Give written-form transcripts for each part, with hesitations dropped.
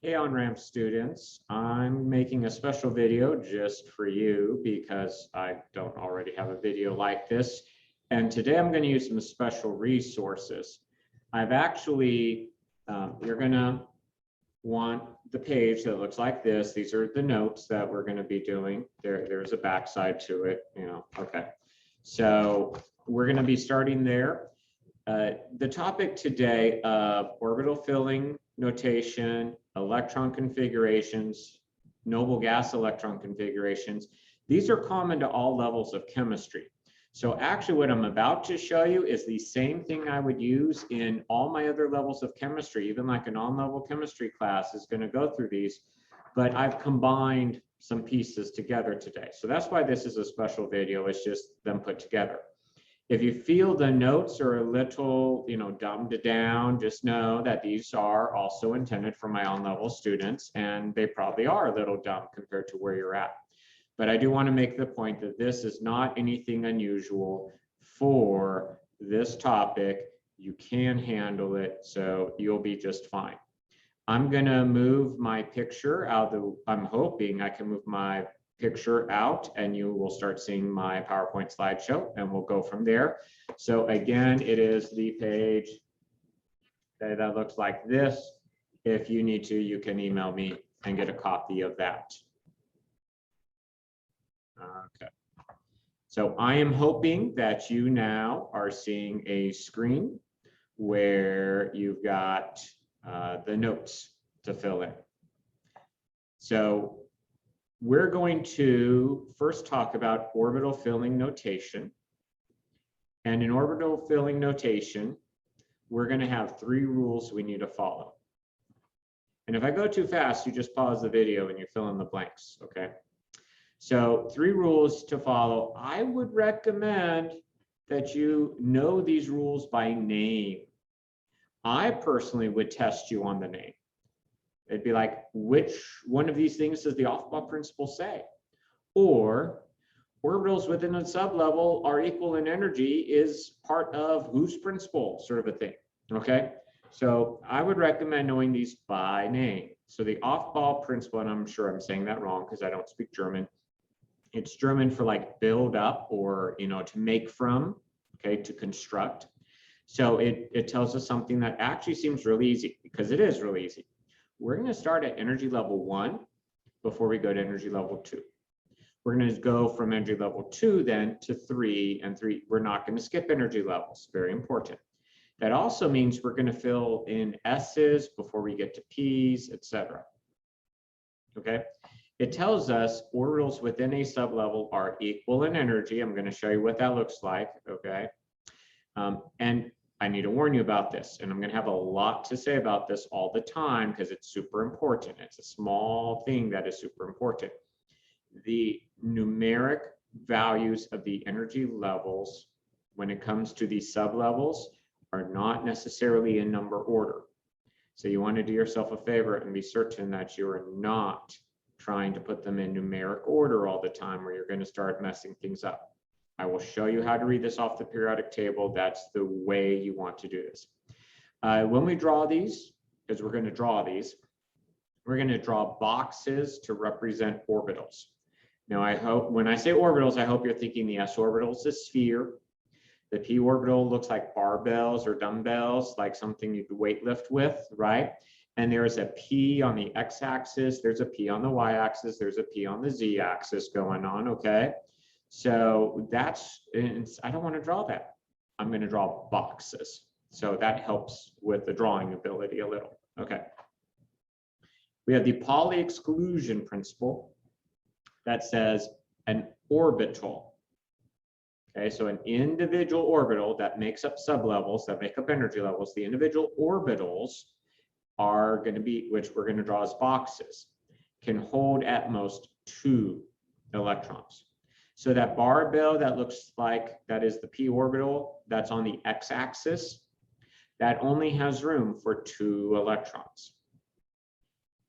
Hey, OnRamps students, I'm making a special video just for you because I don't already have a video like this. And today I'm going to use some special resources. I've actually, you're going to want the page that looks like this. These are the notes that we're going to be doing. There's a backside to it, okay. So we're going to be starting there. The topic today of orbital filling notation, electron configurations, noble gas electron configurations, these are common to all levels of chemistry. So actually what I'm about to show you is the same thing I would use in all my other levels of chemistry, even like an on-level chemistry class is going to go through these, but I've combined some pieces together today. So that's why this is a special video. It's just them put together. If you feel the notes are a little, dumbed down, just know that these are also intended for my on-level students, and they probably are a little dumb compared to where you're at. But I do want to make the point that this is not anything unusual for this topic. You can handle it, so you'll be just fine. I'm going to move my picture out of the, I'm hoping I can move my picture out and you will start seeing my PowerPoint slideshow and we'll go from there. So again, it is the page that looks like this. If you need to, you can email me and get a copy of that. Okay. So I am hoping that you now are seeing a screen where you've got the notes to fill in. So we're going to first talk about orbital filling notation. And in orbital filling notation, we're going to have 3 rules we need to follow. And if I go too fast, you just pause the video and you fill in the blanks, okay? So 3 rules to follow. I would recommend that you know these rules by name. I personally would test you on the name. It'd be like, which one of these things does the off-ball principle say? Or orbitals within a sublevel are equal in energy is part of whose principle, sort of a thing, okay? So I would recommend knowing these by name. So the off-ball principle, and I'm sure I'm saying that wrong because I don't speak German. It's German for like build up or, to make from, okay, to construct. So it tells us something that actually seems really easy because it is really easy. We're going to start at energy level 1 before we go to energy level 2. We're going to go from energy level 2 then to 3 and 3. We're not going to skip energy levels. Very important. That also means we're going to fill in S's before we get to P's, etc. Okay. It tells us orbitals within a sublevel are equal in energy. I'm going to show you what that looks like. Okay. And I need to warn you about this, and I'm going to have a lot to say about this all the time because it's super important. It's a small thing that is super important. The numeric values of the energy levels when it comes to these sublevels are not necessarily in number order. So you want to do yourself a favor and be certain that you are not trying to put them in numeric order all the time where you're going to start messing things up. I will show you how to read this off the periodic table. That's the way you want to do this. When we draw these, because we're going to draw these, we're going to draw boxes to represent orbitals. Now, I hope when I say orbitals, I hope you're thinking the s orbital is a sphere. The p orbital looks like barbells or dumbbells, like something you could weight lift with, right? And there's a p on the x-axis, there's a p on the y-axis, there's a p on the z-axis going on, okay? So that's, I don't want to draw that. I'm going to draw boxes. So that helps with the drawing ability a little. Okay. We have the Pauli exclusion principle that says an orbital. Okay, so an individual orbital that makes up sublevels, that make up energy levels, the individual orbitals are going to be, which we're going to draw as boxes, can hold at most 2 electrons. So that barbell that looks like that is the p orbital, that's on the x-axis, that only has room for 2 electrons.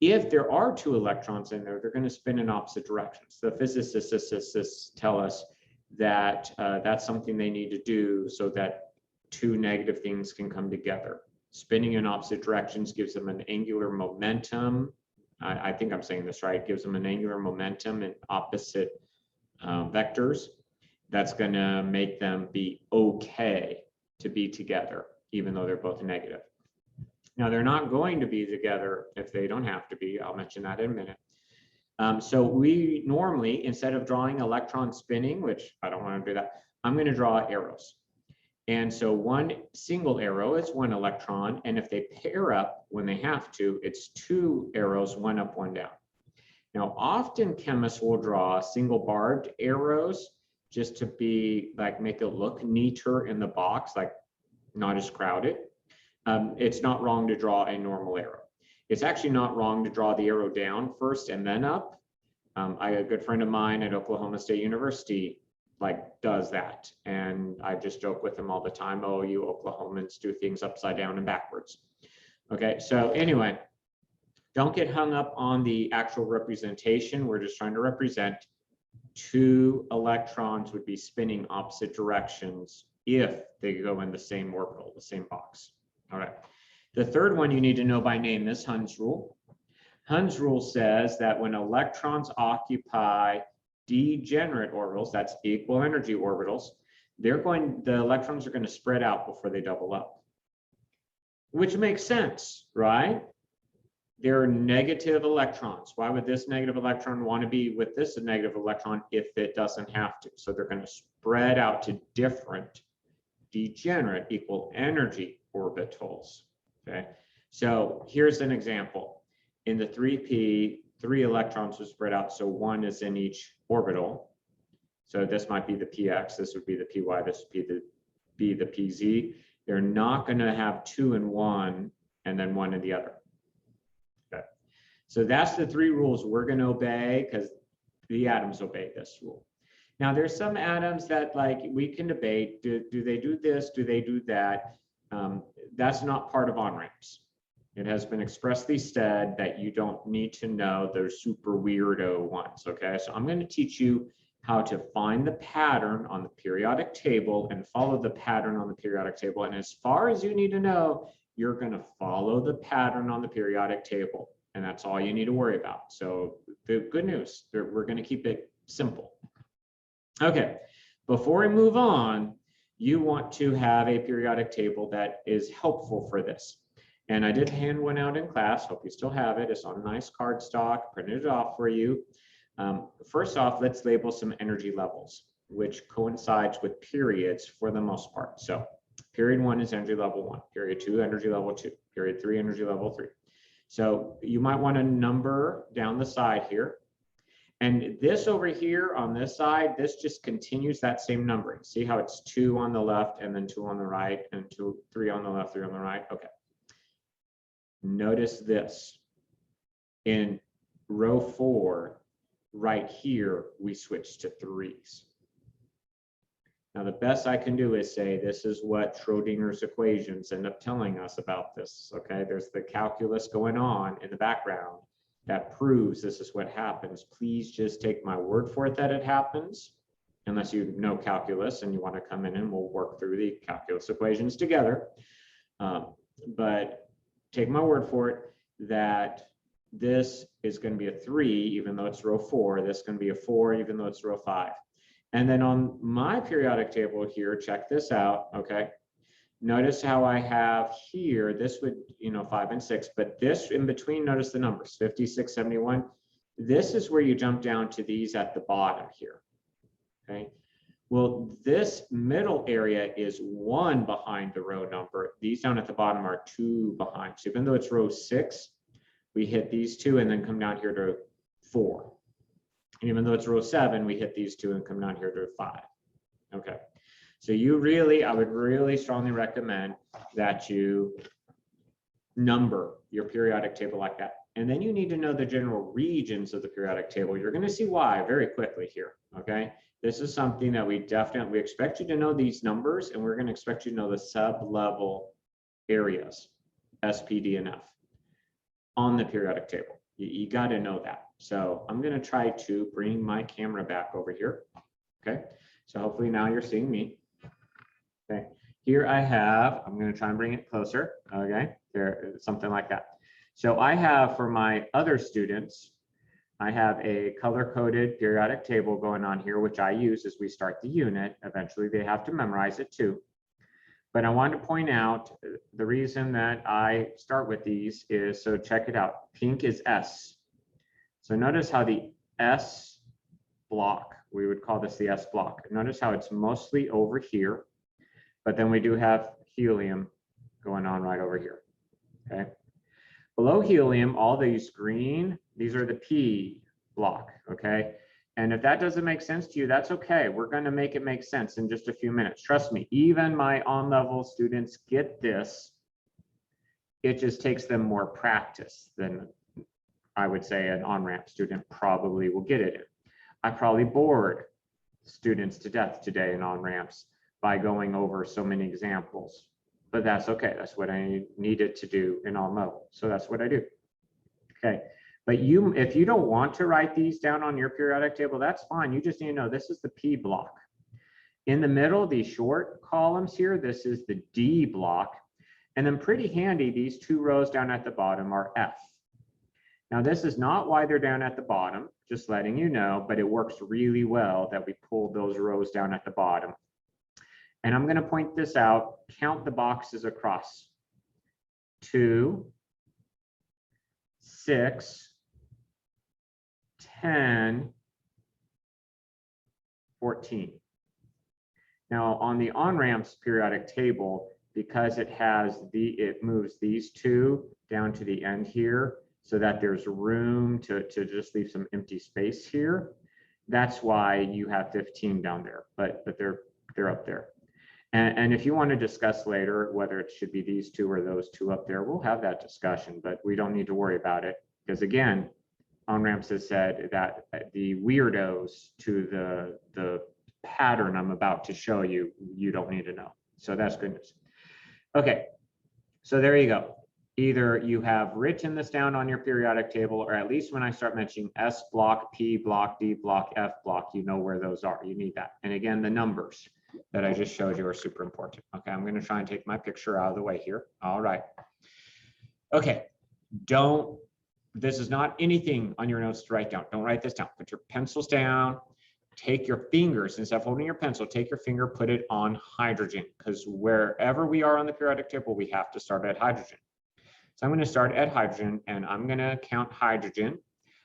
If there are 2 electrons in there, they're going to spin in opposite directions. The physicists tell us that that's something they need to do so that 2 negative things can come together. Spinning in opposite directions gives them an angular momentum I think I'm saying this right, gives them an angular momentum in opposite vectors. That's going to make them be okay to be together, even though they're both negative. Now, they're not going to be together if they don't have to be. I'll mention that in a minute. So we normally, instead of drawing electron spinning, which I don't want to do that, I'm going to draw arrows. And so one single arrow is one electron, and if they pair up when they have to, it's two arrows, one up, one down. Now, often chemists will draw single barbed arrows just to be like, make it look neater in the box, like not as crowded. It's not wrong to draw a normal arrow. It's actually not wrong to draw the arrow down first and then up. A good friend of mine at Oklahoma State University does that. And I just joke with him all the time, oh, you Oklahomans do things upside down and backwards. Okay, so anyway, don't get hung up on the actual representation. We're just trying to represent two electrons would be spinning opposite directions if they go in the same orbital, the same box. All right. The third one you need to know by name is Hund's rule. Hund's rule says that when electrons occupy degenerate orbitals, that's equal energy orbitals, the electrons are going to spread out before they double up. Which makes sense, right? They're negative electrons. Why would this negative electron want to be with this negative electron if it doesn't have to? So they're going to spread out to different degenerate equal energy orbitals. Okay, so here's an example. In the 3p, 3 electrons will spread out, so 1 is in each orbital. So this might be the px, this would be the py, this would be the pz. They're not going to have 2 in one and then 1 in the other. Okay, so that's the 3 rules we're going to obey because the atoms obey this rule. Now, there's some atoms that we can debate. Do they do this? Do they do that? That's not part of OnRamps. It has been expressly said that you don't need to know those super weirdo ones. Okay, so I'm going to teach you how to find the pattern on the periodic table and follow the pattern on the periodic table. And as far as you need to know, you're going to follow the pattern on the periodic table. And that's all you need to worry about. So the good news, we're going to keep it simple. Okay, before we move on, you want to have a periodic table that is helpful for this. And I did hand one out in class. Hope you still have it. It's on a nice cardstock, printed it off for you. First off, let's label some energy levels, which coincides with periods for the most part. So period 1 is energy level 1, period 2, energy level 2, period 3, energy level 3. So you might want to number down the side here. And this over here on this side, this just continues that same numbering. See how it's 2 on the left and then 2 on the right and 3 on the left, 3 on the right? Okay. Notice this. In row 4, right here, we switch to 3s. Now, the best I can do is say this is what Schrodinger's equations end up telling us about this. Okay, there's the calculus going on in the background that proves this is what happens. Please just take my word for it that it happens, unless you know calculus and you want to come in and we'll work through the calculus equations together. But take my word for it that this is going to be a 3, even though it's row 4. This is going to be a 4, even though it's row 5. And then on my periodic table here, check this out, okay? Notice how I have here, this would, 5 and 6, but this in between, notice the numbers, 56, 71. This is where you jump down to these at the bottom here, okay? Well, this middle area is 1 behind the row number. These down at the bottom are 2 behind. So even though it's row 6, we hit these 2 and then come down here to 4. And even though it's row 7, we hit these 2 and come down here to 5. Okay. So I would really strongly recommend that you number your periodic table like that. And then you need to know the general regions of the periodic table. You're going to see why very quickly here, okay? This is something that we expect you to know these numbers, and we're going to expect you to know the sub-level areas, S, P, D, and F, on the periodic table. You got to know that. So I'm going to try to bring my camera back over here, okay? So hopefully now you're seeing me. Okay, here I'm going to try and bring it closer, okay? There, something like that. So I have, for my other students, I have a color-coded periodic table going on here, which I use as we start the unit. Eventually, they have to memorize it too. But I want to point out the reason that I start with these is, so check it out. Pink is S. So notice how the S block, we would call this the S block. Notice how it's mostly over here, but then we do have helium going on right over here, okay? Below helium, all these green, these are the P block, okay? And if that doesn't make sense to you, that's okay. We're going to make it make sense in just a few minutes. Trust me, even my on-level students get this. It just takes them more practice than I would say an on-ramp student probably will get it in. I probably bored students to death today in on-ramps by going over so many examples, but that's okay. That's what I needed to do in on-level. So that's what I do. Okay. But if you don't want to write these down on your periodic table, that's fine. You just need to know this is the P block. In the middle, these short columns here, this is the D block. And then pretty handy, these two rows down at the bottom are F. Now, this is not why they're down at the bottom, just letting you know, but it works really well that we pulled those rows down at the bottom. And I'm going to point this out, count the boxes across. 2, 6, 10, 14. Now on the on-ramps periodic table, because it moves these two down to the end here so that there's room to just leave some empty space here. That's why you have 15 down there, but they're up there. And if you want to discuss later whether it should be these two or those two up there, we'll have that discussion, but we don't need to worry about it because again, OnRamps has said that the weirdos to the pattern I'm about to show you, you don't need to know. So that's good news. Okay, so there you go. Either you have written this down on your periodic table, or at least when I start mentioning S block, P block, D block, F block, you know where those are. You need that. And again, the numbers that I just showed you are super important. Okay, I'm going to try and take my picture out of the way here. All right. Okay, this is not anything on your notes to write down. Don't write this down. Put your pencils down. Take your fingers, instead of holding your pencil, take your finger, put it on hydrogen, because wherever we are on the periodic table, we have to start at hydrogen. So I'm going to start at hydrogen, and I'm going to count hydrogen.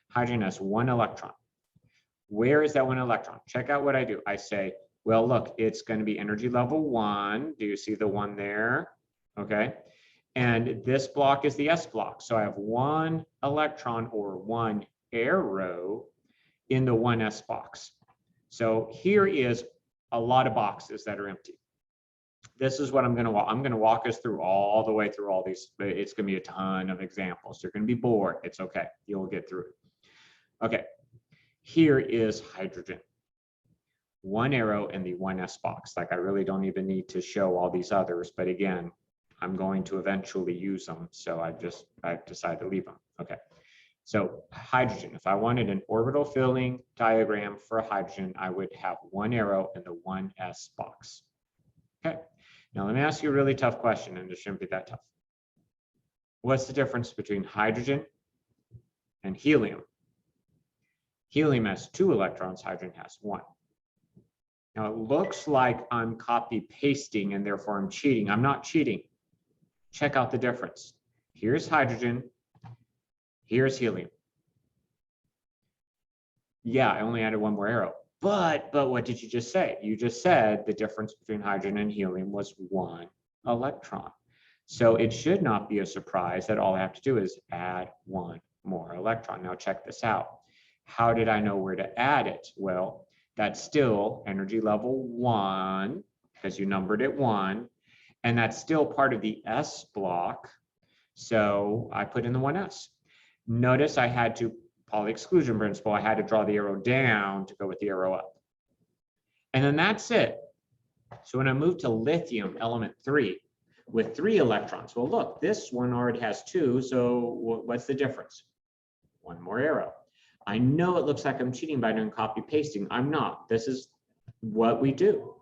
Hydrogen has 1 electron. Where is that 1 electron? Check out what I do. I say, well, look, it's going to be energy level 1. Do you see the 1 there? Okay. And this block is the S block. So I have 1 electron or 1 arrow in the 1s box. So here is a lot of boxes that are empty. This is what I'm going to walk. I'm going to walk us through all the way through all these. It's going to be a ton of examples. You're going to be bored. It's okay. You'll get through it. Okay. Here is hydrogen. 1 arrow in the 1s box. Like I really don't even need to show all these others, but again, I'm going to eventually use them. So I've decided to leave them. Okay. So hydrogen, if I wanted an orbital filling diagram for hydrogen, I would have 1 arrow in the 1s box. Okay. Now let me ask you a really tough question, and it shouldn't be that tough. What's the difference between hydrogen and helium? Helium has 2 electrons, hydrogen has 1. Now it looks like I'm copy pasting and therefore I'm cheating. I'm not cheating. Check out the difference. Here's hydrogen, here's helium. Yeah, I only added 1 more arrow. But what did you just say? You just said the difference between hydrogen and helium was 1 electron. So it should not be a surprise that all I have to do is add 1 more electron. Now check this out. How did I know where to add it? Well, that's still energy level 1 because you numbered it 1. And that's still part of the S block. So I put in the 1s. Notice I had to, Pauli exclusion principle, I had to draw the arrow down to go with the arrow up. And then that's it. So when I move to lithium, element 3, with 3 electrons, well, look, this one already has 2. So what's the difference? 1 more arrow. I know it looks like I'm cheating by doing copy pasting. I'm not. This is what we do.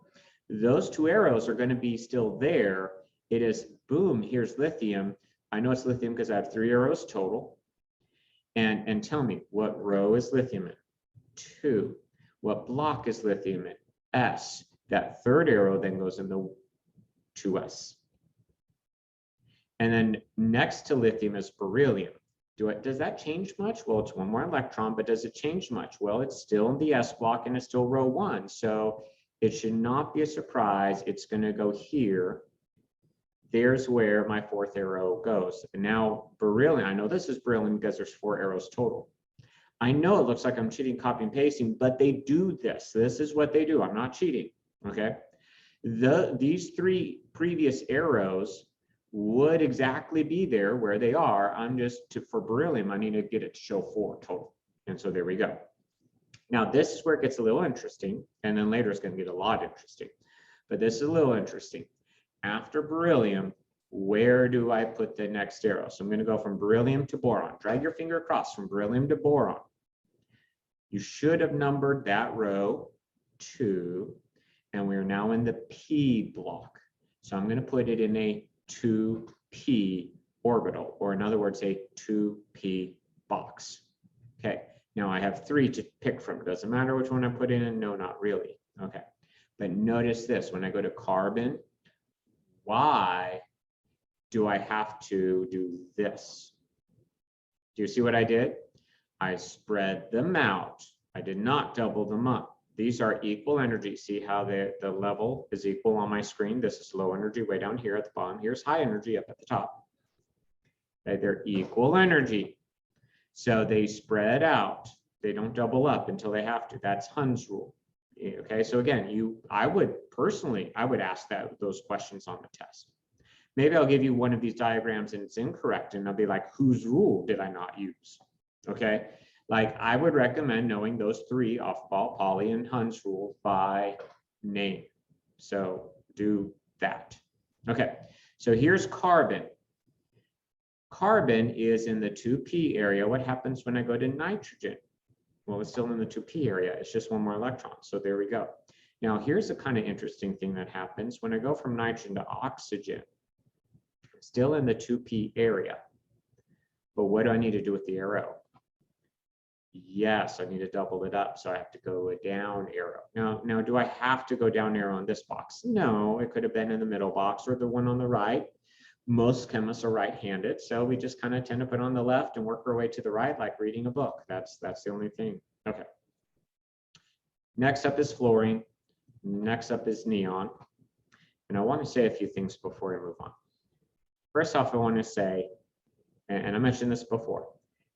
Those 2 arrows are going to be still there. It is, boom, here's lithium. I know it's lithium because I have 3 arrows total. And tell me, what row is lithium in? 2. What block is lithium in? S. That third arrow then goes in the 2s. And then next to lithium is beryllium. Does that change much? Well, it's 1 more electron, but does it change much? Well, it's still in the s block and it's still row 1. So it should not be a surprise. It's going to go here. There's where my 4th arrow goes. And now beryllium, I know this is beryllium because there's 4 arrows total. I know it looks like I'm cheating, copy and pasting, but they do this. This is what they do. I'm not cheating, okay? These 3 previous arrows would exactly be there where they are. I'm just, for beryllium, I need to get it to show 4 total. And so there we go. Now, this is where it gets a little interesting, and then later it's going to get a lot interesting. But this is a little interesting. After beryllium, where do I put the next arrow? So I'm going to go from beryllium to boron. Drag your finger across from beryllium to boron. You should have numbered that row 2, and we're now in the p block. So I'm going to put it in a 2p orbital, or in other words, a 2p box. Okay, now I have 3 to pick from. Doesn't matter which one I put in. No, not really. Okay, but notice this. When I go to carbon, why do I have to do this? Do you see what I did? I spread them out. I did not double them up. These are equal energy. See how the level is equal on my screen? This is low energy way down here at the bottom. Here's high energy up at the top. Okay, they're equal energy. So they spread out. They don't double up until they have to. That's Hund's rule. Okay, so again, I would ask those questions on the test. Maybe I'll give you one of these diagrams and it's incorrect, and I'll be like, whose rule did I not use? Okay, like I would recommend knowing those 3, Aufbau, Pauli, and Hund's rule by name. So do that. Okay, so here's carbon. Carbon is in the 2p area. What happens when I go to nitrogen? Well, it's still in the 2p area. It's just 1 more electron. So there we go. Now, here's a kind of interesting thing that happens when I go from nitrogen to oxygen. Still in the 2p area. But what do I need to do with the arrow? Yes, I need to double it up. So I have to go a down arrow. Now, do I have to go down arrow in this box? No, it could have been in the middle box or the one on the right. Most chemists are right-handed, so we just kind of tend to put on the left and work our way to the right like reading a book. That's the only thing. Okay. Next up is fluorine. Next up is neon. And I want to say a few things before we move on. First off, I want to say, and I mentioned this before,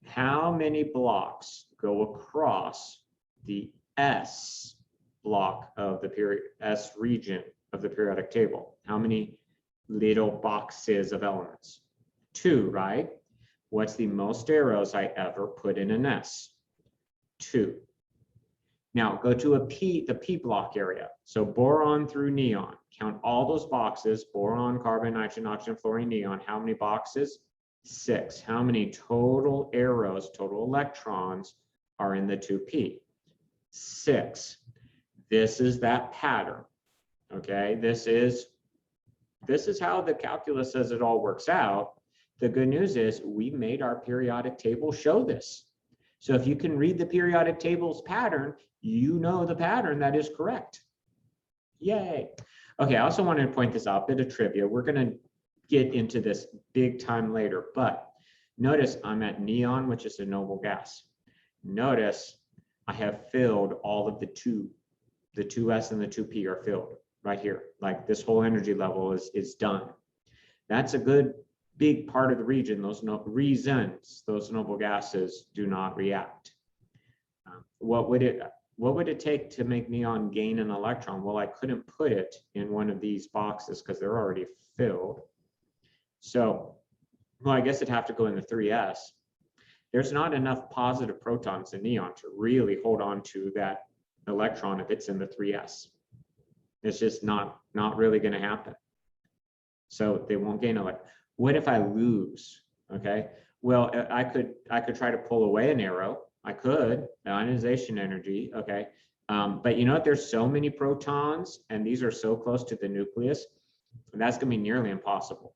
how many blocks go across the S block of the S region of the periodic table? How many little boxes of elements? 2, right? What's the most arrows I ever put in an S? 2. Now go to the P block area. So boron through neon. Count all those boxes: boron, carbon, nitrogen, oxygen, fluorine, neon. How many boxes? 6. How many total arrows, total electrons are in the 2p? 6. This is that pattern. Okay, this is how the calculus says it all works out. The good news is we made our periodic table show this. So if you can read the periodic table's pattern, you know the pattern that is correct. Yay. Okay, I also wanted to point this out, bit of trivia. We're going to get into this big time later, but notice I'm at neon, which is a noble gas. Notice I have filled all of the 2s and the 2p are filled right here. Like this whole energy level is done. That's a good big part of the region. Those noble gases do not react. What would it take to make neon gain an electron? Well, I couldn't put it in one of these boxes because they're already filled. So, well, I guess it'd have to go in the 3s. There's not enough positive protons in neon to really hold on to that electron if it's in the 3s. It's just not really going to happen. So they won't gain electron. What if I lose? Okay. Well, I could try to pull away an arrow. I could, ionization energy. Okay. But you know what? There's so many protons, and these are so close to the nucleus, that's going to be nearly impossible.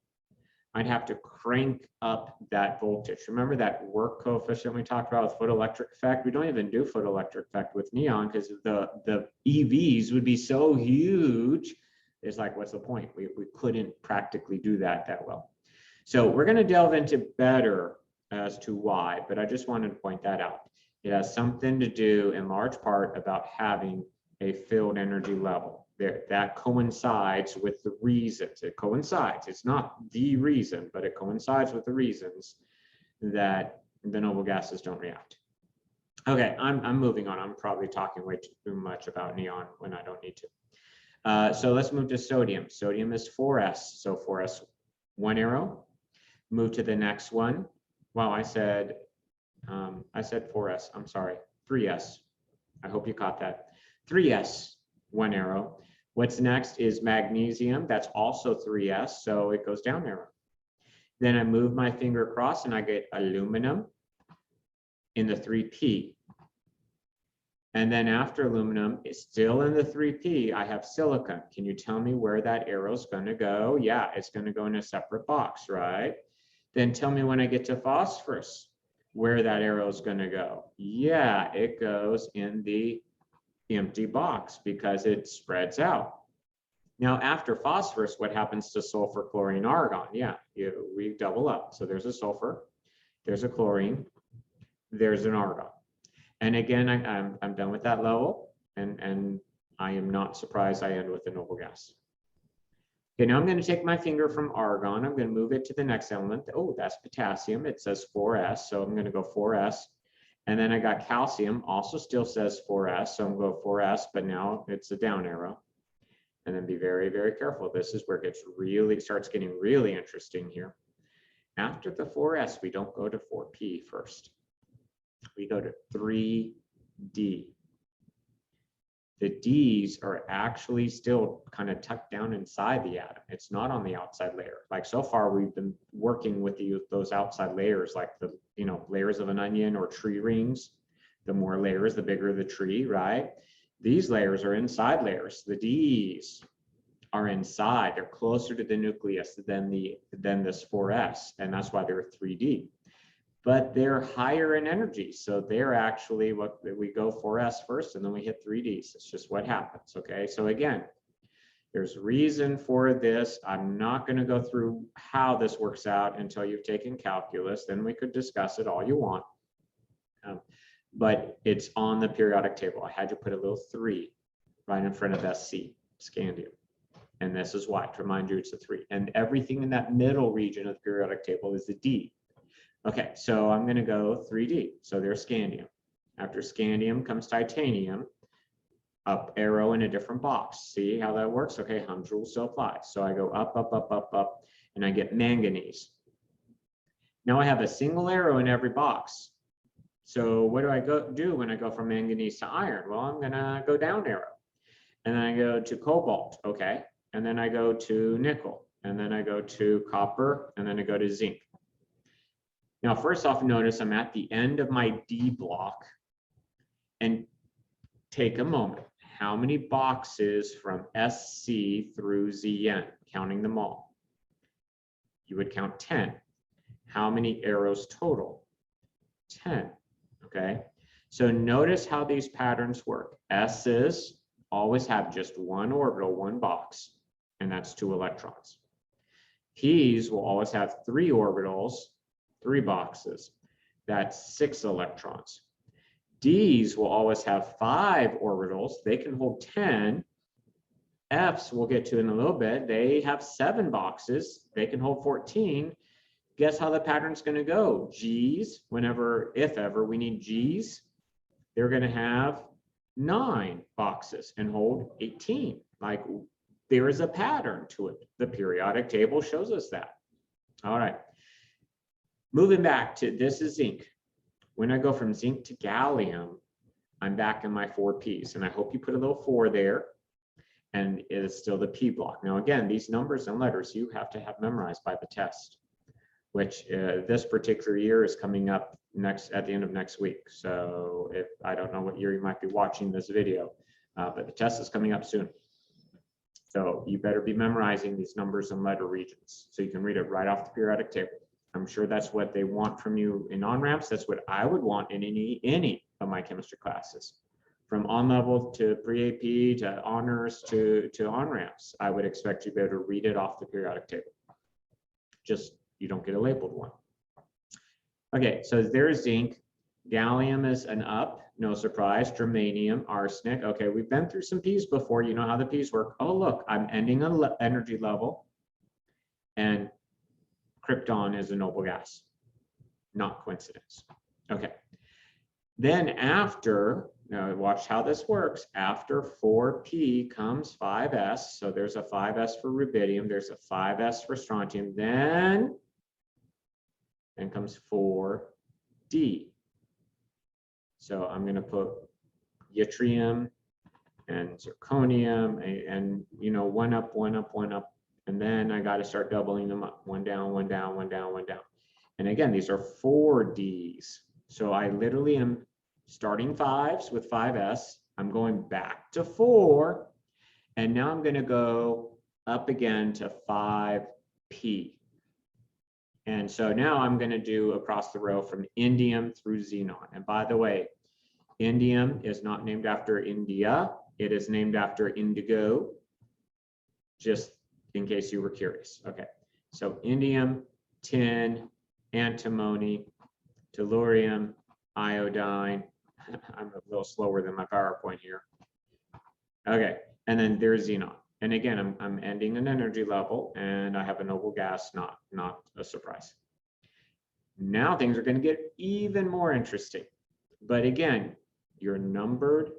I'd have to crank up that voltage. Remember that work coefficient we talked about with photoelectric effect? We don't even do photoelectric effect with neon because the EVs would be so huge. It's like, what's the point? We couldn't practically do that well. So we're going to delve into better as to why, but I just wanted to point that out. It has something to do in large part about having a field energy level. That coincides with the reasons. It coincides. It's not the reason, but it coincides with the reasons that the noble gases don't react. Okay, I'm moving on. I'm probably talking way too much about neon when I don't need to. So let's move to sodium. Sodium is 4s. So 4s, one arrow. Move to the next one. Wow, I said 4s. I'm sorry, 3s. I hope you caught that. 3s, one arrow. What's next is magnesium. That's also 3s, so it goes down arrow. Then I move my finger across and I get aluminum in the 3p. And then after aluminum, it's still in the 3p, I have silicon. Can you tell me where that arrow is going to go? Yeah, it's going to go in a separate box, right? Then tell me when I get to phosphorus, where that arrow is going to go. Yeah, it goes in the empty box because it spreads out. Now, after phosphorus, what happens to sulfur, chlorine, argon? Yeah, we double up. So there's a sulfur, there's a chlorine, there's an argon. And again, I'm done with that level, and I am not surprised I end with the noble gas. Okay, now I'm going to take my finger from argon. I'm going to move it to the next element. Oh, that's potassium. It says 4s, so I'm going to go 4s. And then I got calcium, also still says 4s, so I'm going to go 4s, but now it's a down arrow. And then be very, very careful. This is where it starts getting really interesting here. After the 4s, we don't go to 4p first. We go to 3d. The D's are actually still kind of tucked down inside the atom. It's not on the outside layer. Like so far, we've been working with those outside layers, like the layers of an onion or tree rings. The more layers, the bigger the tree, right? These layers are inside layers. The D's are inside. They're closer to the nucleus than this 4s, and that's why they're 3D. But they're higher in energy. So they're actually what we go 4s first and then we hit 3ds. It's just what happens. Okay. So again, there's reason for this. I'm not going to go through how this works out until you've taken calculus. Then we could discuss it all you want. But it's on the periodic table. I had to put a little 3 right in front of SC, scandium. And this is why, to remind you, it's a 3. And everything in that middle region of the periodic table is a D. Okay, so I'm going to go 3D. So there's scandium. After scandium comes titanium, up arrow in a different box. See how that works? Okay, Hund's rule still applies. So I go up, up, up, up, up, and I get manganese. Now I have a single arrow in every box. So what do I do when I go from manganese to iron? Well, I'm going to go down arrow. And then I go to cobalt, okay. And then I go to nickel. And then I go to copper. And then I go to zinc. Now, first off, notice I'm at the end of my D block, and take a moment. How many boxes from SC through ZN, counting them all? You would count 10. How many arrows total? 10, okay? So notice how these patterns work. S's always have just one orbital, one box, and that's 2 electrons. P's will always have 3 orbitals, 3 boxes. That's 6 electrons. D's will always have 5 orbitals. They can hold 10. F's we'll get to in a little bit. They have 7 boxes. They can hold 14. Guess how the pattern's going to go? G's, whenever, if ever, we need G's, they're going to have 9 boxes and hold 18. Like, there is a pattern to it. The periodic table shows us that. All right. Moving back to, this is zinc. When I go from zinc to gallium, I'm back in my 4Ps, and I hope you put a little 4 there, and it is still the P block. Now, again, these numbers and letters you have to have memorized by the test, which this particular year is coming up at the end of next week. So if I don't know what year you might be watching this video, but the test is coming up soon. So you better be memorizing these numbers and letter regions so you can read it right off the periodic table. I'm sure that's what they want from you in OnRamps. That's what I would want in any of my chemistry classes. From on-level to pre-AP to honors to OnRamps, I would expect you to be able to read it off the periodic table. Just you don't get a labeled one. Okay, so there's zinc. Gallium is an up, no surprise. Germanium, arsenic. Okay, we've been through some P's before. You know how the P's work. Oh, look, I'm ending an energy level. And krypton is a noble gas. Not coincidence. Okay. Then after, now watch how this works. After 4P comes 5S. So there's a 5S for rubidium. There's a 5S for strontium. Then comes 4D. So I'm going to put yttrium and zirconium and you know, one up, and then I got to start doubling them up. One down, one down, one down, one down. And again, these are 4Ds. So I literally am starting 5s with 5S. I'm going back to 4, and now I'm going to go up again to 5P. And so now I'm going to do across the row from indium through xenon. And by the way, indium is not named after India. It is named after indigo, just in case you were curious. Okay, so indium, tin, antimony, tellurium, iodine. I'm a little slower than my PowerPoint here. Okay, and then there's xenon. And again, I'm ending an energy level, and I have a noble gas, not a surprise. Now things are going to get even more interesting. But again, your numbered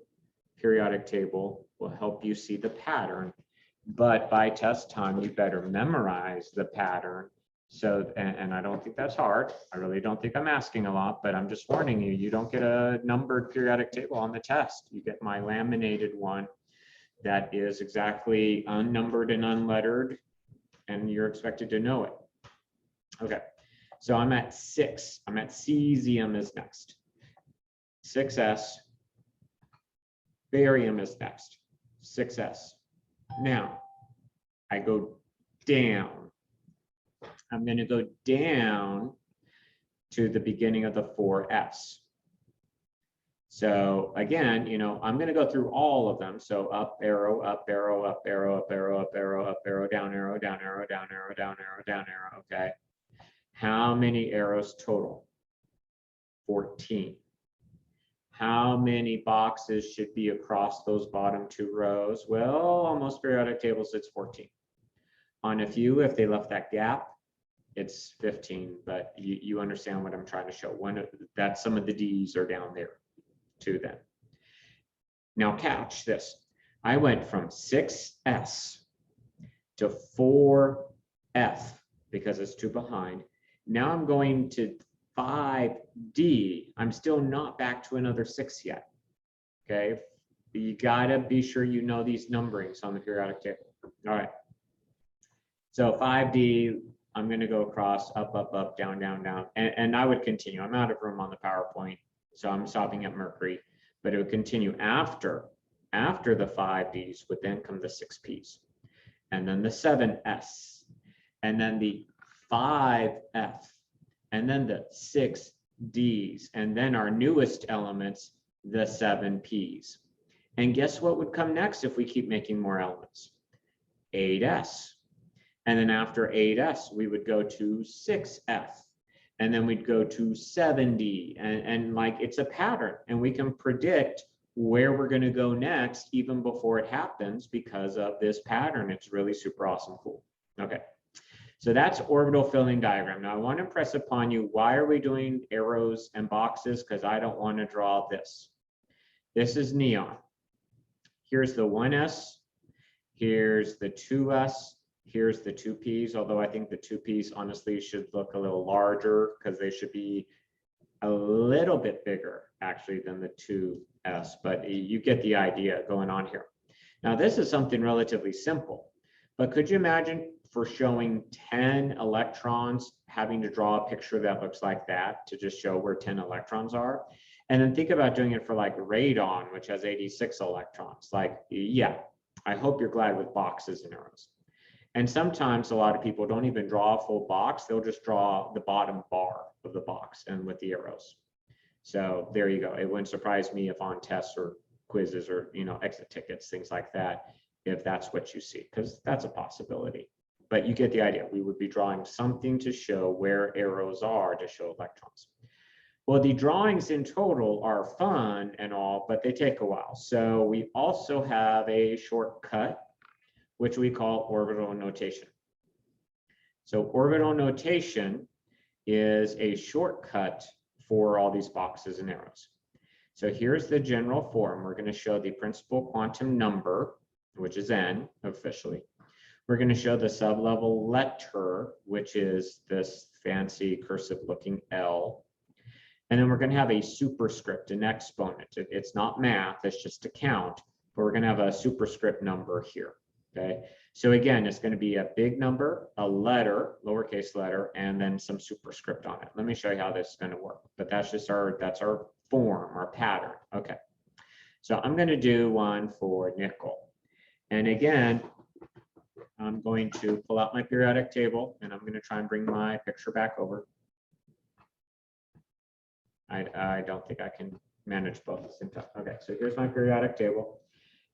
periodic table will help you see the pattern. But by test time, you better memorize the pattern. So, and I don't think that's hard. I really don't think I'm asking a lot, but I'm just warning you, you don't get a numbered periodic table on the test. You get my laminated one that is exactly unnumbered and unlettered, and you're expected to know it. Okay, so I'm at 6. I'm at cesium is next. 6S. Barium is next. 6S. Now, I go down. I'm going to go down to the beginning of the 4S. So again, you know, I'm going to go through all of them. So up arrow, up arrow, up arrow, up arrow, up arrow, up arrow, down arrow, down arrow, down arrow, down arrow, down arrow. Okay. How many arrows total? 14. How many boxes should be across those bottom 2 rows? Well, on most periodic tables, it's 14. On a few, if they left that gap, it's 15, but you understand what I'm trying to show. That some of the D's are down there too then. Now catch this. I went from 6S to 4F because it's 2 behind. Now I'm going to 5D. I'm still not back to another 6 yet. Okay, you gotta be sure you know these numberings on the periodic table. All right. So 5D, I'm going to go across, up, up, up, down, down, down, and I would continue. I'm out of room on the PowerPoint, so I'm stopping at Mercury, but it would continue after the 5Ds would then come the 6Ps, and then the 7S, and then the 5F, and then the 6Ds, and then our newest elements, the 7Ps. And guess what would come next if we keep making more elements? 8S. And then after 8S, we would go to 6F. And then we'd go to 7D. And like it's a pattern. And we can predict where we're going to go next even before it happens because of this pattern. It's really super awesome cool. Okay. So that's orbital filling diagram. Now I want to impress upon you, why are we doing arrows and boxes? Because I don't want to draw this. This is neon. Here's the 1S. Here's the 2S. Here's the 2Ps, although I think the 2Ps honestly should look a little larger because they should be a little bit bigger actually than the 2S, but you get the idea going on here. Now this is something relatively simple, but could you imagine for showing 10 electrons having to draw a picture that looks like that to just show where 10 electrons are? And then think about doing it for like radon, which has 86 electrons. Like, yeah, I hope you're glad with boxes and arrows. And sometimes a lot of people don't even draw a full box. They'll just draw the bottom bar of the box and with the arrows. So there you go. It wouldn't surprise me if on tests or quizzes or, exit tickets, things like that, if that's what you see, because that's a possibility. But you get the idea. We would be drawing something to show where arrows are to show electrons. Well, the drawings in total are fun and all, but they take a while. So we also have a shortcut, which we call orbital notation. So orbital notation is a shortcut for all these boxes and arrows. So here's the general form. We're going to show the principal quantum number, which is n officially. We're going to show the sublevel letter, which is this fancy cursive looking L. And then we're going to have a superscript, an exponent. It's not math, it's just a count, but we're going to have a superscript number here. Okay, so again, it's going to be a big number, a letter, lowercase letter, and then some superscript on it. Let me show you how this is going to work. But that's our form, our pattern. Okay, so I'm going to do one for nickel. And again, I'm going to pull out my periodic table, and I'm going to try and bring my picture back over. I don't think I can manage both at the same time. Okay, so here's my periodic table,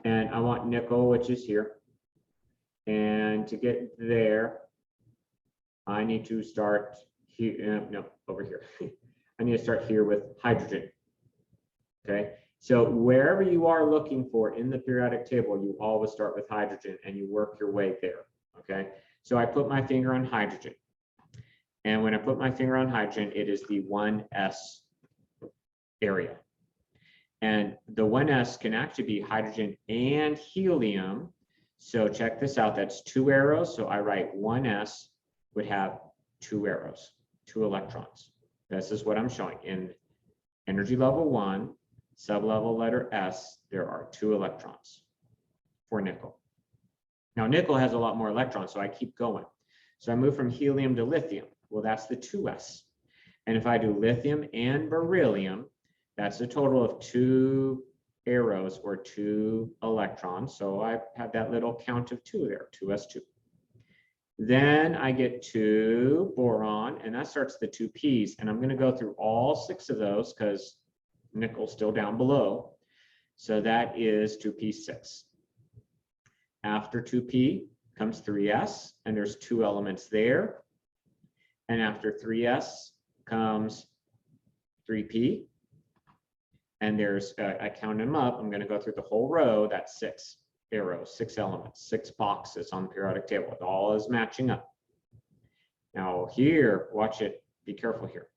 and I want nickel, which is here. And to get there, I need to start here, no, over here. I need to start here with hydrogen. Okay, so wherever you are looking for in the periodic table, you always start with hydrogen and you work your way there. Okay, so I put my finger on hydrogen. And when I put my finger on hydrogen, it is the 1s area. And the 1s can actually be hydrogen and helium. So check this out, that's 2 arrows. So I write 1s would have 2 arrows, 2 electrons. This is what I'm showing. In energy level 1, sublevel letter S, there are 2 electrons for nickel. Now nickel has a lot more electrons, so I keep going. So I move from helium to lithium. Well, that's the 2s. And if I do lithium and beryllium, that's a total of 2 arrows or 2 electrons. So I have that little count of 2 there, 2s2. Then I get 2 boron, and that starts the 2 Ps. And I'm going to go through all 6 of those because nickel's still down below. So that is 2p6. After 2p comes 3s, and there's 2 elements there. And after 3s comes 3p. And there's, I counted them up, I'm going to go through the whole row, that's 6 arrows, 6 elements, 6 boxes on the periodic table. It all is matching up. Now here, watch it, be careful here.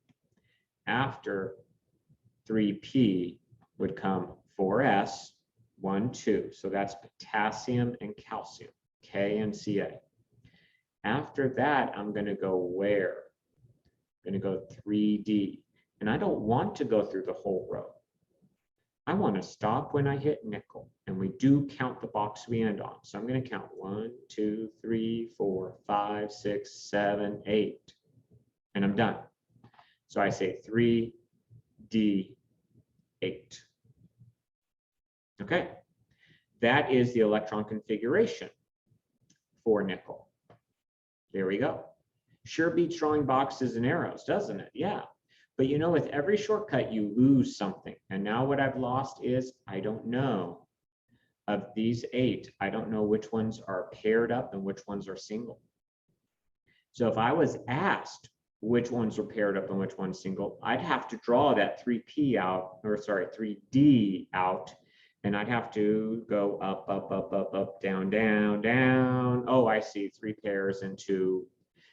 After 3p would come 4s, 1, 2. So that's potassium and calcium, K and Ca. After that, I'm going to go where? I'm going to go 3d. And I don't want to go through the whole row. I want to stop when I hit nickel, and we do count the box we end on. So I'm going to count 1, 2, 3, 4, 5, 6, 7, 8, and I'm done. So I say 3d8. Okay, that is the electron configuration for nickel. There we go. Sure beats drawing boxes and arrows, doesn't it? Yeah. But you know, with every shortcut, you lose something. And now what I've lost is, I don't know. Of these 8, I don't know which ones are paired up and which ones are single. So if I was asked which ones are paired up and which one's single, I'd have to draw that 3p out, or sorry, 3d out. And I'd have to go up, up, up, up, up, down, down, down. Oh, I see, 3 pairs and 2.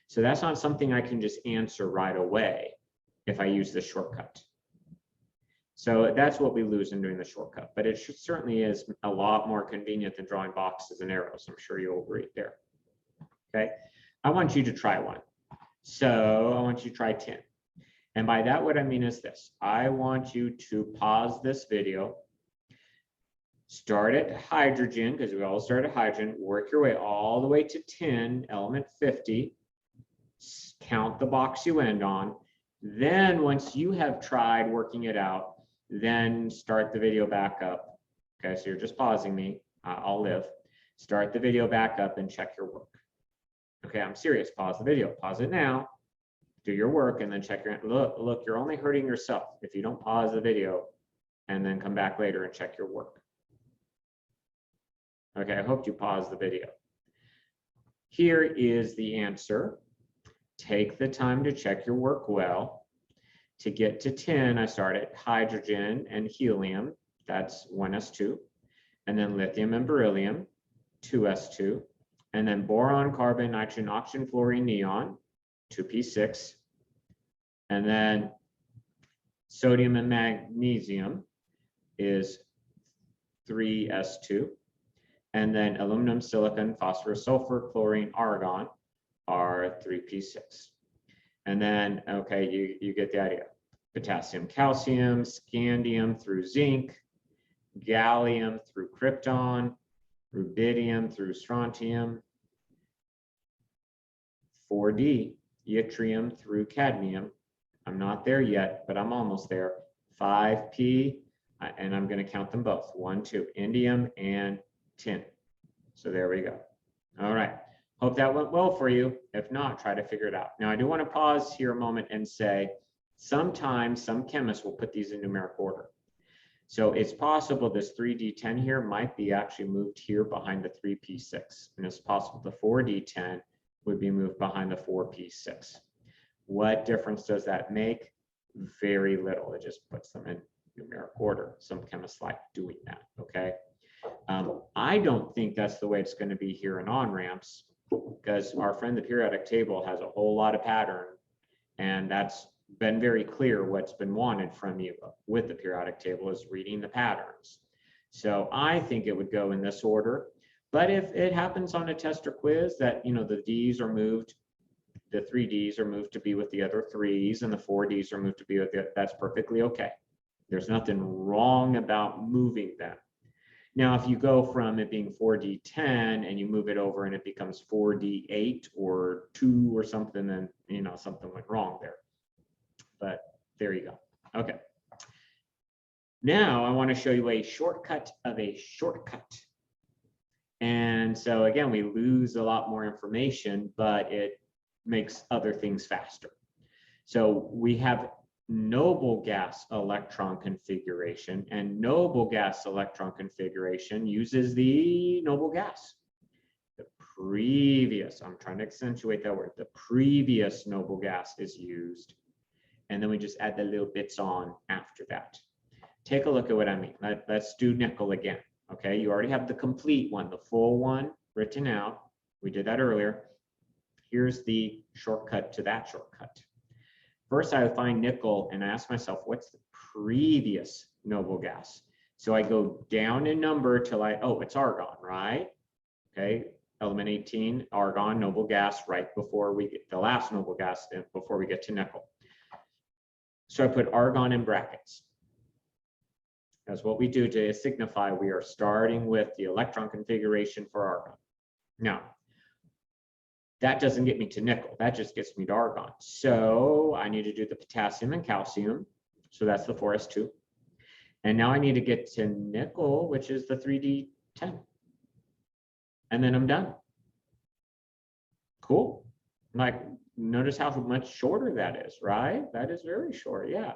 So that's not something I can just answer right away if I use the shortcut. So that's what we lose in doing the shortcut, but it certainly is a lot more convenient than drawing boxes and arrows. I'm sure you'll agree there. Okay, I want you to try one. So I want you to try 10. And by that, what I mean is this. I want you to pause this video, start at hydrogen, because we all start at hydrogen, work your way all the way to 10, element 50, count the box you end on. Then once you have tried working it out, then start the video back up. Okay, so you're just pausing me, I'll live. Start the video back up and check your work. Okay, I'm serious. Pause the video. Pause it now. Do your work and then check your, look, you're only hurting yourself if you don't pause the video and then come back later and check your work. Okay, I hope you paused the video. Here is the answer. Take the time to check your work well. To get to 10, I start at hydrogen and helium, that's 1s2, and then lithium and beryllium, 2s2, and then boron, carbon, nitrogen, oxygen, fluorine, neon, 2p6, and then sodium and magnesium is 3s2, and then aluminum, silicon, phosphorus, sulfur, chlorine, argon are 3p6. And then, okay, you get the idea. Potassium, calcium, scandium through zinc, gallium through krypton, rubidium through strontium, 4D, yttrium through cadmium. I'm not there yet, but I'm almost there. 5p, and I'm going to count them both. 1, 2, indium and tin. So there we go. All right. Hope that went well for you. If not, try to figure it out. Now, I do want to pause here a moment and say, sometimes some chemists will put these in numeric order. So it's possible this 3D10 here might be actually moved here behind the 3p6. And it's possible the 4D10 would be moved behind the 4p6. What difference does that make? Very little. It just puts them in numeric order. Some chemists like doing that, okay? I don't think that's the way it's going to be here in OnRamps, because our friend the periodic table has a whole lot of pattern, and that's been very clear what's been wanted from you with the periodic table is reading the patterns. So I think it would go in this order, but if it happens on a test or quiz that, you know, the D's are moved, the 3Ds are moved to be with the other 3s and the 4Ds are moved to be with the, that's perfectly okay. There's nothing wrong about moving them. Now, if you go from it being 4D10 and you move it over and it becomes 4D8 or 2 or something, then, you know, something went wrong there. But there you go. Okay. Now I want to show you a shortcut of a shortcut. And so again, we lose a lot more information, but it makes other things faster. So we have noble gas electron configuration, and noble gas electron configuration uses the noble gas. The previous, I'm trying to accentuate that word, the previous noble gas is used, and then we just add the little bits on after that. Take a look at what I mean. Let's do nickel again. Okay, you already have the complete one, the full one written out. We did that earlier. Here's the shortcut to that shortcut. First, I would find nickel and I ask myself, what's the previous noble gas? So I go down in number till oh, it's argon, right? Okay, element 18, argon, noble gas, right before we get the last noble gas, before we get to nickel. So I put argon in brackets. That's what we do to signify we are starting with the electron configuration for argon. Now, that doesn't get me to nickel. That just gets me to argon. So I need to do the potassium and calcium. So that's the 4s2. And now I need to get to nickel, which is the 3D10. And then I'm done. Cool. Like, notice how much shorter that is, right? That is very short, yeah.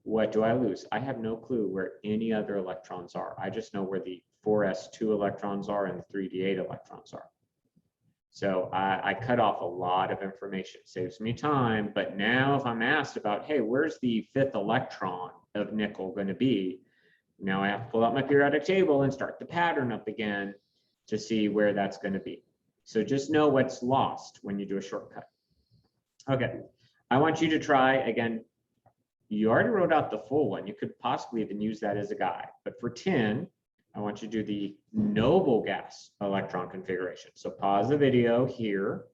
What do I lose? I have no clue where any other electrons are. I just know where the 4s2 electrons are and the 3d8 electrons are. So I cut off a lot of information. It saves me time, but now if I'm asked about, hey, where's the 5th electron of nickel going to be? Now I have to pull out my periodic table and start the pattern up again to see where that's going to be. So just know what's lost when you do a shortcut. Okay, I want you to try again. You already wrote out the full one. You could possibly even use that as a guide, but for 10, I want you to do the noble gas electron configuration. So pause the video here,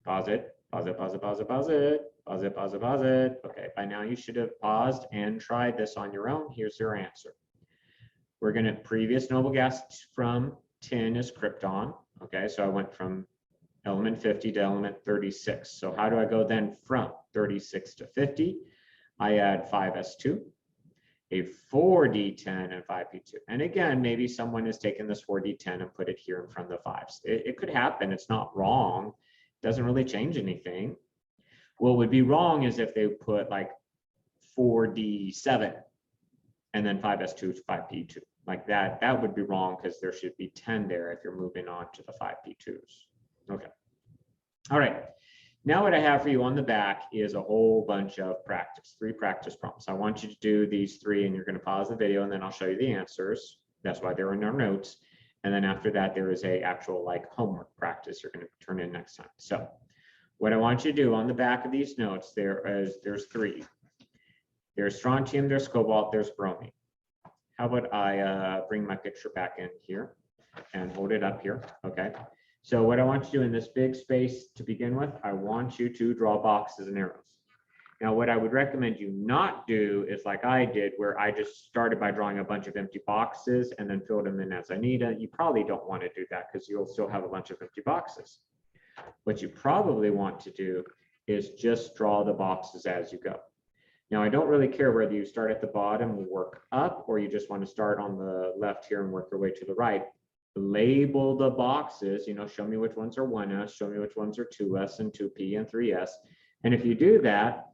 pause it, pause it, pause it, pause it, pause it, pause it, pause it, pause it. Okay, by now you should have paused and tried this on your own. Here's your answer. We're gonna, previous noble gas from 10 is krypton. Okay, so I went from element 50 to element 36. So how do I go then from 36 to 50? I add 5s2. a 4D10 and 5P2. And again, maybe someone has taken this 4D10 and put it here in front of the 5s. It could happen. It's not wrong. It doesn't really change anything. What would be wrong is if they put like 4D7 and then 5S2 to 5P2. Like that would be wrong because there should be 10 there if you're moving on to the 5P2s. Okay. All right. Now what I have for you on the back is a whole bunch of practice, 3 practice problems. I want you to do these 3 and you're going to pause the video and then I'll show you the answers. That's why they're in our notes. And then after that, there is a actual like homework practice you're going to turn in next time. So what I want you to do on the back of these notes, there's 3. There's strontium, there's cobalt, there's bromine. How about I bring my picture back in here and hold it up here, okay? So what I want you to do in this big space to begin with, I want you to draw boxes and arrows. Now, what I would recommend you not do is like I did, where I just started by drawing a bunch of empty boxes and then filled them in as I need. You probably don't want to do that because you'll still have a bunch of empty boxes. What you probably want to do is just draw the boxes as you go. Now, I don't really care whether you start at the bottom and work up, or you just want to start on the left here and work your way to the right. Label the boxes, show me which ones are 1S, show me which ones are 2S and 2P and 3S. And if you do that,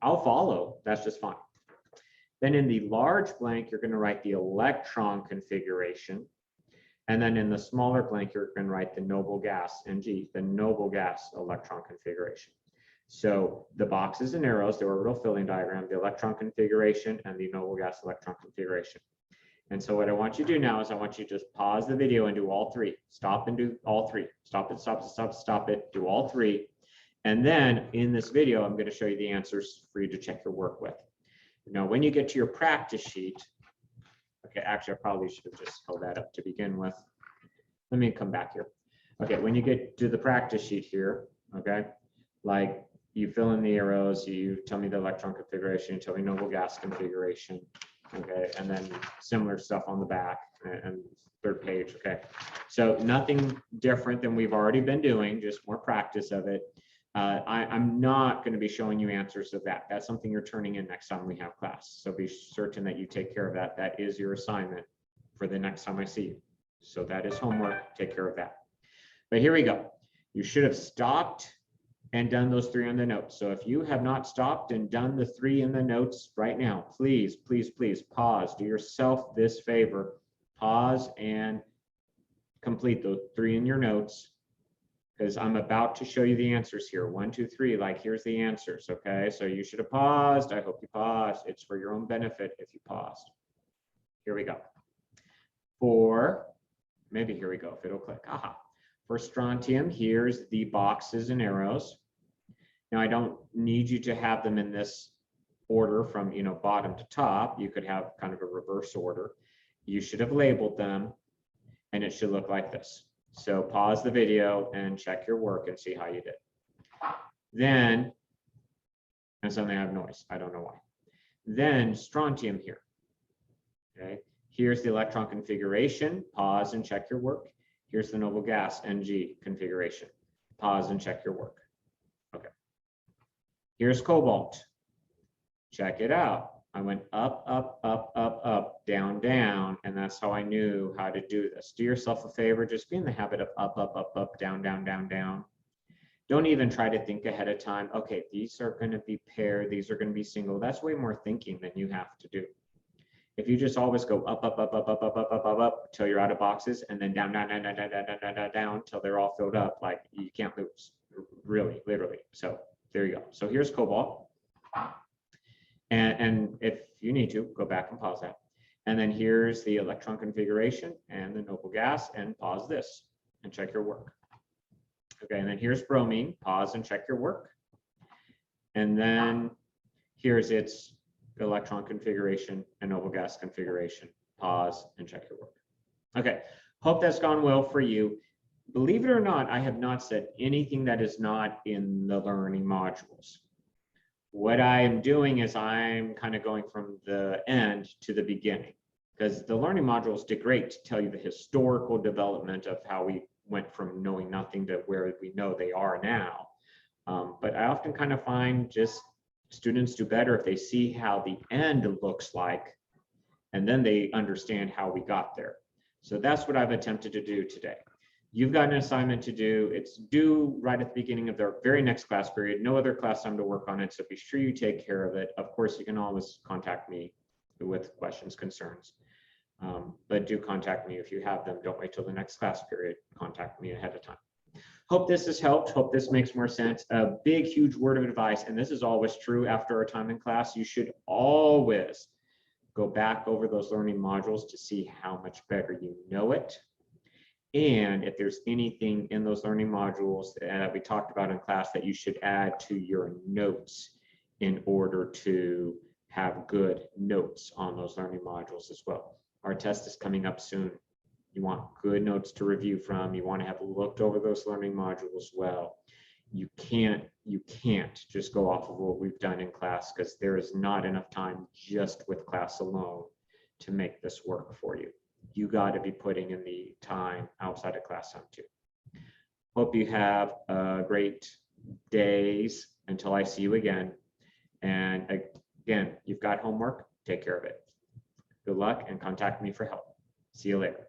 I'll follow. That's just fine. Then in the large blank, you're going to write the electron configuration. And then in the smaller blank, you're going to write the noble gas, NG, the noble gas electron configuration. So the boxes and arrows, the orbital filling diagram, the electron configuration, and the noble gas electron configuration. And so what I want you to do now is I want you to just pause the video and do all 3. Stop and do all 3. Stop it, stop it, stop it, stop it, do all 3. And then in this video, I'm going to show you the answers for you to check your work with. Now, when you get to your practice sheet, okay, actually, I probably should have just held that up to begin with. Let me come back here. Okay, when you get to the practice sheet here, okay, like you fill in the arrows, you tell me the electron configuration, you tell me noble gas configuration, okay, and then similar stuff on the back and 3rd page, okay. So nothing different than we've already been doing, just more practice of it. I'm not going to be showing you answers of that. That's something you're turning in next time we have class. So be certain that you take care of that. That is your assignment for the next time I see you. So that is homework. Take care of that. But here we go. You should have stopped and done those 3 on the notes. So if you have not stopped and done the 3 in the notes right now, please, please, please pause. Do yourself this favor. Pause and complete those 3 in your notes, because I'm about to show you the answers here. 1, 2, 3, like here's the answers, okay? So you should have paused. I hope you paused. It's for your own benefit if you paused. Here we go. Maybe here we go, if it'll click. Aha. For strontium, here's the boxes and arrows. Now, I don't need you to have them in this order from bottom to top. You could have kind of a reverse order. You should have labeled them, and it should look like this. So pause the video and check your work and see how you did. Then, and suddenly I have noise. I don't know why. Then strontium here. Okay. Here's the electron configuration. Pause and check your work. Here's the noble gas NG configuration. Pause and check your work. Okay. Here's cobalt. Check it out. I went up, up, up, up, up, down, down, and that's how I knew how to do this. Do yourself a favor, just be in the habit of up, up, up, up, down, down, down, down. Don't even try to think ahead of time, okay, these are going to be paired, these are going to be single. That's way more thinking than you have to do. If you just always go up, up, up, up, up, up, up, up, up, up, till you're out of boxes, and then down, down, down, down, down, down, down, down, down, till they're all filled up, like you can't lose, really, literally. So there you go. So here's cobalt. And if you need to, go back and pause that. And then here's the electron configuration and the noble gas, and pause this and check your work. Okay, and then here's bromine. Pause and check your work. And then here's its electron configuration and noble gas configuration. Pause and check your work. Okay, hope that's gone well for you. Believe it or not, I have not said anything that is not in the learning modules. What I am doing is I'm kind of going from the end to the beginning, because the learning modules did great to tell you the historical development of how we went from knowing nothing to where we know they are now. But I often kind of find just Students do better if they see how the end looks like, and then they understand how we got there. So that's what I've attempted to do today. You've got an assignment to do. It's due right at the beginning of their very next class period. No other class time to work on it, so be sure you take care of it. Of course, you can always contact me with questions, concerns, but do contact me if you have them. Don't wait till the next class period. Contact me ahead of time. Hope this has helped. Hope this makes more sense. A big, huge word of advice, and this is always true after our time in class, you should always go back over those learning modules to see how much better you know it. And if there's anything in those learning modules that we talked about in class that you should add to your notes in order to have good notes on those learning modules as well. Our test is coming up soon. You want good notes to review from. You want to have looked over those learning modules well. You can't just go off of what we've done in class, because there is not enough time just with class alone to make this work for you. You got to be putting in the time outside of class time too. Hope you have great days until I see you again. And again, you've got homework, take care of it. Good luck and contact me for help. See you later.